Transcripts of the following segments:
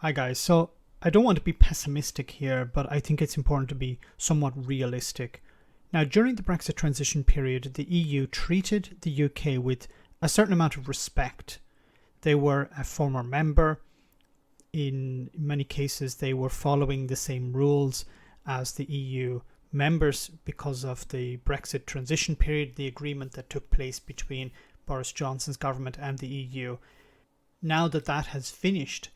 Hi guys, so I don't want to be pessimistic here, but I think it's important to be somewhat realistic. Now, during the Brexit transition period, the EU treated the UK with a certain amount of respect. They were a former member. In many cases, they were following the same rules as the EU members because of the Brexit transition period, the agreement that took place between Boris Johnson's government and the EU. Now that that has finished,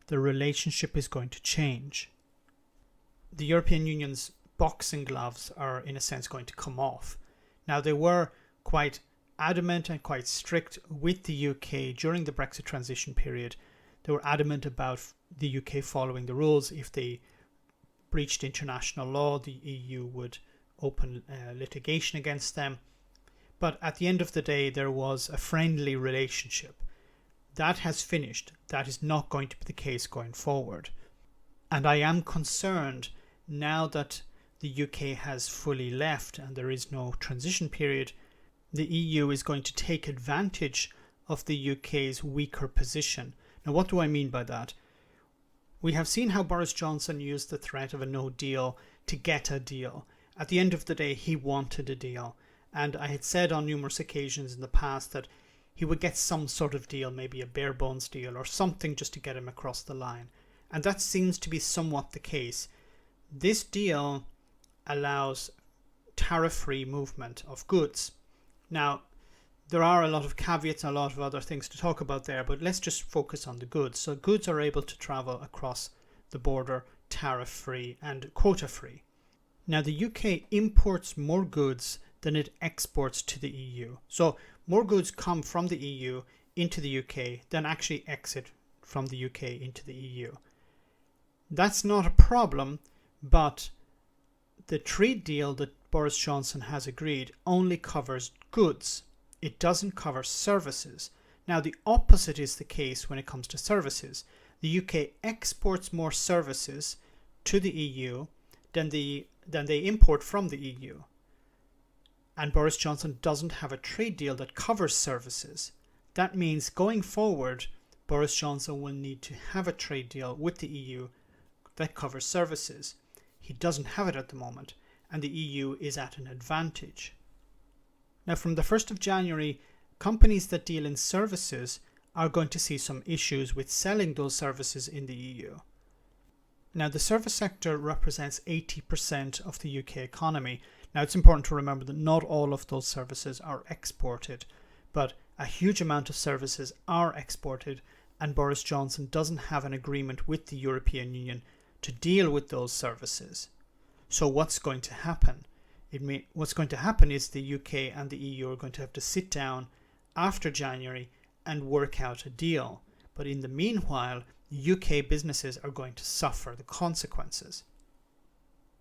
the relationship is going to change. The European Union's boxing gloves are, in a sense, going to come off. Now, they were quite adamant and quite strict with the UK during the Brexit transition period. They were adamant about the UK following the rules. If they breached international law, the EU would open litigation against them. But at the end of the day, there was a friendly relationship. That has finished. That is not going to be the case going forward. And I am concerned now that the UK has fully left and there is no transition period, the EU is going to take advantage of the UK's weaker position. Now, what do I mean by that? We have seen how Boris Johnson used the threat of a no deal to get a deal. At the end of the day, he wanted a deal. And I had said on numerous occasions in the past that he would get some sort of deal, maybe a bare bones deal or something just to get him across the line. And that seems to be somewhat the case. This deal allows tariff-free movement of goods. Now, there are a lot of caveats and a lot of other things to talk about there, but let's just focus on the goods. So goods are able to travel across the border tariff-free and quota-free. Now, the UK imports more goods than it exports to the EU. So more goods come from the EU into the UK than actually exit from the UK into the EU. That's not a problem, but the trade deal that Boris Johnson has agreed only covers goods. It doesn't cover services. Now, the opposite is the case when it comes to services. The UK exports more services to the EU than they import from the EU. And Boris Johnson doesn't have a trade deal that covers services. That means going forward, Boris Johnson will need to have a trade deal with the EU that covers services. He doesn't have it at the moment, and the EU is at an advantage. Now, from the 1st of January, companies that deal in services are going to see some issues with selling those services in the EU. Now, the service sector represents 80% of the UK economy. Now, it's important to remember that not all of those services are exported, but a huge amount of services are exported, and Boris Johnson doesn't have an agreement with the European Union to deal with those services. So what's going to happen? What's going to happen is the UK and the EU are going to have to sit down after January and work out a deal. But in the meanwhile, UK businesses are going to suffer the consequences.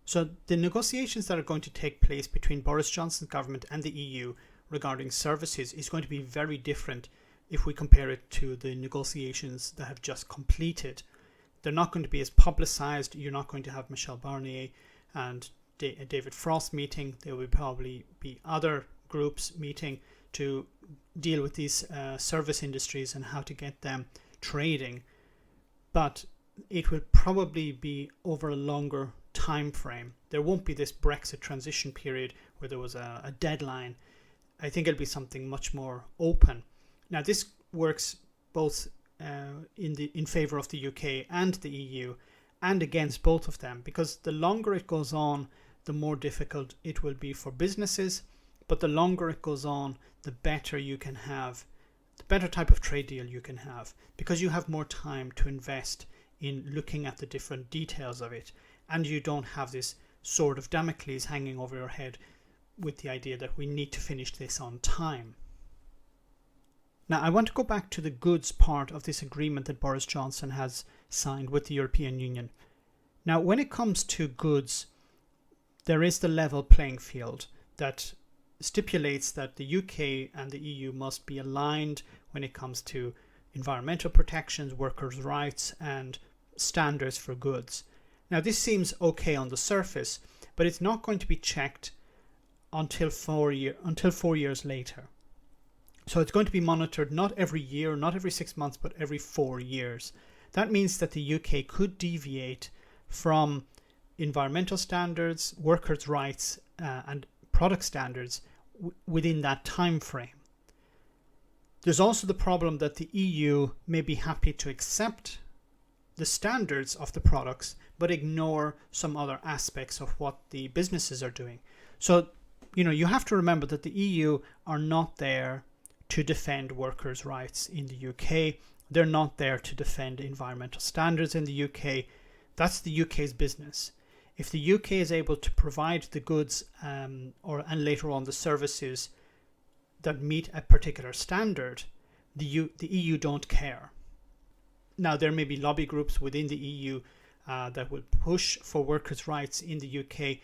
So the negotiations that are going to take place between Boris Johnson's government and the EU regarding services is going to be very different if we compare it to the negotiations that have just completed. They're not going to be as publicized. You're not going to have Michel Barnier and David Frost meeting. There will probably be other groups meeting to deal with these service industries and how to get them trading. But it will probably be over a longer time frame. There won't be this Brexit transition period where there was a deadline. I think it'll be something much more open. Now, this works both in favor of the UK and the EU and against both of them, because the longer it goes on, the more difficult it will be for businesses, but the longer it goes on, the better you can have, the better type of trade deal you can have, because you have more time to invest in looking at the different details of it, and you don't have this sword of Damocles hanging over your head with the idea that we need to finish this on time. Now, I want to go back to the goods part of this agreement that Boris Johnson has signed with the European Union. Now, when it comes to goods, there is the level playing field that stipulates that the UK and the EU must be aligned when it comes to environmental protections, workers' rights, and standards for goods. Now, this seems okay on the surface, but it's not going to be checked until 4 years later. So it's going to be monitored not every year, not every 6 months, but every 4 years. That means that the UK could deviate from environmental standards, workers' rights, and product standards within that time frame. There's also the problem that the EU may be happy to accept the standards of the products but ignore some other aspects of what the businesses are doing. So, you have to remember that the EU are not there to defend workers' rights in the UK. They're not there to defend environmental standards in the UK. That's the UK's business. If the UK is able to provide the goods and later on the services that meet a particular standard, the EU don't care. Now, there may be lobby groups within the EU that will push for workers' rights in the UK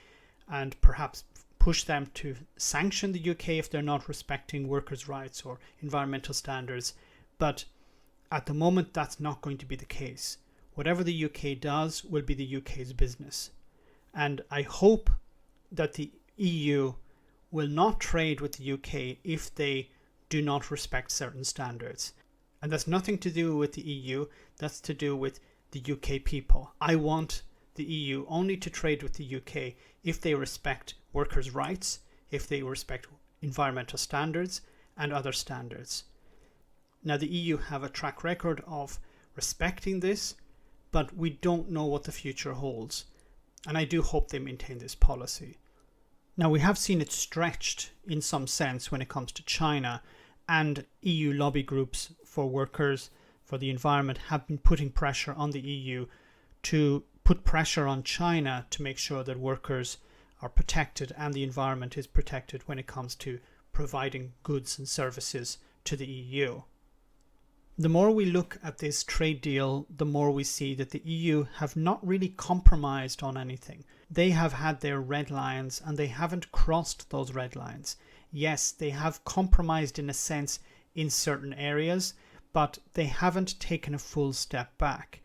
and perhaps push them to sanction the UK if they're not respecting workers' rights or environmental standards. But at the moment, that's not going to be the case. Whatever the UK does will be the UK's business. And I hope that the EU will not trade with the UK if they do not respect certain standards. And that's nothing to do with the EU, that's to do with the UK people. I want the EU only to trade with the UK if they respect workers' rights, if they respect environmental standards and other standards. Now, the EU have a track record of respecting this, but we don't know what the future holds. And I do hope they maintain this policy. Now, we have seen it stretched in some sense when it comes to China, and EU lobby groups for workers, for the environment, have been putting pressure on the EU to put pressure on China to make sure that workers are protected and the environment is protected when it comes to providing goods and services to the EU. The more we look at this trade deal, the more we see that the EU have not really compromised on anything. They have had their red lines and they haven't crossed those red lines. Yes, they have compromised in a sense in certain areas, but they haven't taken a full step back.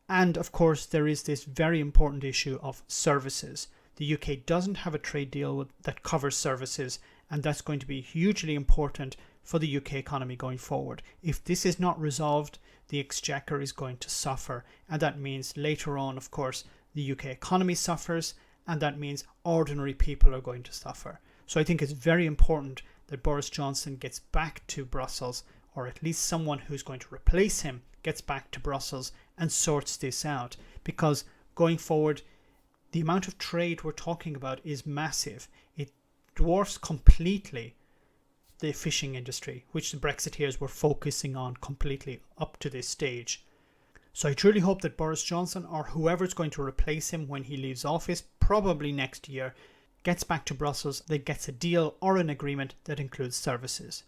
And of course, there is this very important issue of services. The UK doesn't have a trade deal that covers services, and that's going to be hugely important for the UK economy going forward. If this is not resolved, the exchequer is going to suffer, and that means later on, of course, the UK economy suffers, and that means ordinary people are going to suffer. So I think it's very important that Boris Johnson gets back to Brussels, or at least someone who's going to replace him gets back to Brussels and sorts this out, because going forward, the amount of trade we're talking about is massive. It dwarfs completely the fishing industry, which the Brexiteers were focusing on completely up to this stage. So I truly hope that Boris Johnson, or whoever's going to replace him when he leaves office, probably next year, gets back to Brussels, that gets a deal or an agreement that includes services.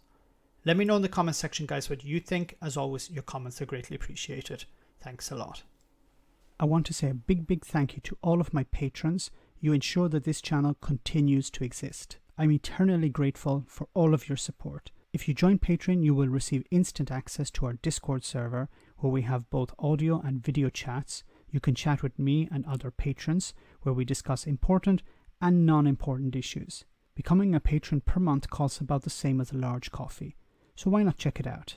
Let me know in the comment section, guys, what you think. As always, your comments are greatly appreciated. Thanks a lot. I want to say a big thank you to all of my patrons. You ensure that this channel continues to exist. I'm eternally grateful for all of your support. If you join Patreon, you will receive instant access to our Discord server, where we have both audio and video chats. You can chat with me and other patrons, where we discuss important and non-important issues. Becoming a patron per month costs about the same as a large coffee, so why not check it out?